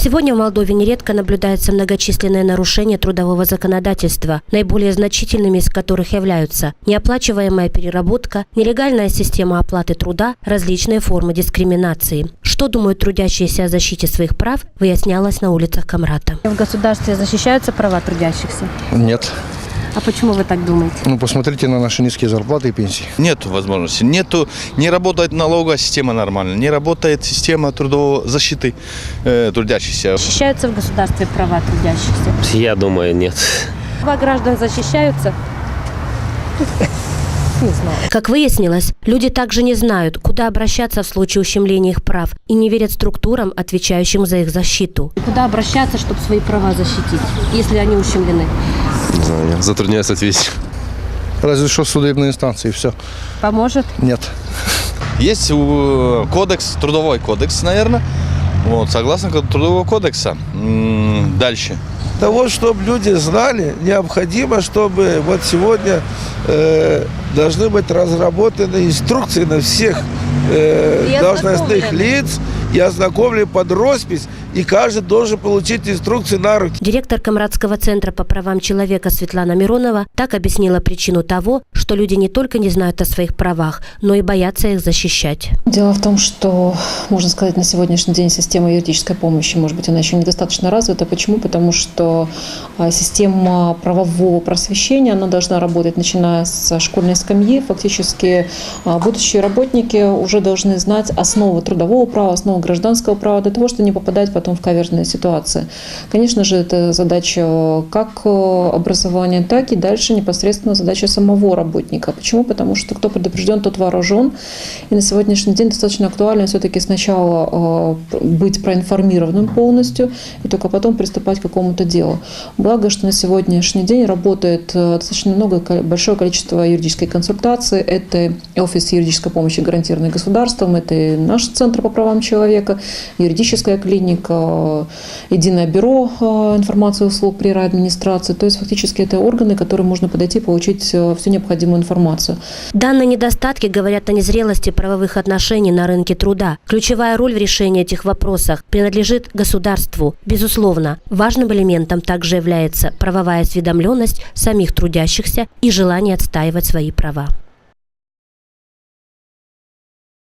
Сегодня в Молдове нередко наблюдается многочисленное нарушение трудового законодательства, наиболее значительными из которых являются неоплачиваемая переработка, нелегальная система оплаты труда, различные формы дискриминации. Что думают трудящиеся о защите своих прав, выяснялось на улицах Камрата. В государстве защищаются права трудящихся? Нет. А почему вы так думаете? Посмотрите на наши низкие зарплаты и пенсии. Нет возможности. Не работает налоговая система нормально, не работает система трудовой защиты трудящихся. Защищаются в государстве права трудящихся? Я думаю, нет. Права граждан защищаются? Не знаю. Как выяснилось, люди также не знают, куда обращаться в случае ущемления их прав и не верят структурам, отвечающим за их защиту. Куда обращаться, чтобы свои права защитить, если они ущемлены? Не знаю, затрудняюсь ответить. Разве что судебные инстанции, все. Поможет? Нет. Есть кодекс, трудовой кодекс, наверное. Согласно трудового кодекса. Дальше. Того, чтобы люди знали, необходимо, чтобы вот сегодня должны быть разработаны инструкции на всех должностных лиц и ознакомлены под роспись, и каждый должен получить инструкции на руки. Директор Камратского центра по правам человека Светлана Миронова так объяснила причину того, что люди не только не знают о своих правах, но и боятся их защищать. Дело в том, что, можно сказать, на сегодняшний день система юридической помощи, может быть, она еще недостаточно развита. Почему? Потому что система правового просвещения, она должна работать, начиная с школьной скамьи. Фактически будущие работники уже должны знать основы трудового права, основы гражданского права, для того, чтобы не попадать потом в каверзные ситуации. Конечно же, это задача как образования, так и дальше непосредственно задача самого работника. Почему? Потому что кто предупрежден, тот вооружен. И на сегодняшний день достаточно актуально все-таки сначала быть проинформированным полностью и только потом приступать к какому-то делу. Благо, что на сегодняшний день работает достаточно большое количество юридической консультации. Это офис юридической помощи, гарантированный государством, это и наш центр по правам человека, юридическая клиника, единое бюро информации и услуг при райадминистрации. То есть фактически это органы, к которым можно подойти и получить всю необходимую информацию. Данные недостатки говорят о незрелости правовых отношений на рынке труда. Ключевая роль в решении этих вопросов принадлежит государству. Безусловно, важным элементом также является правовая осведомленность самих трудящихся и желание отстаивать свои права.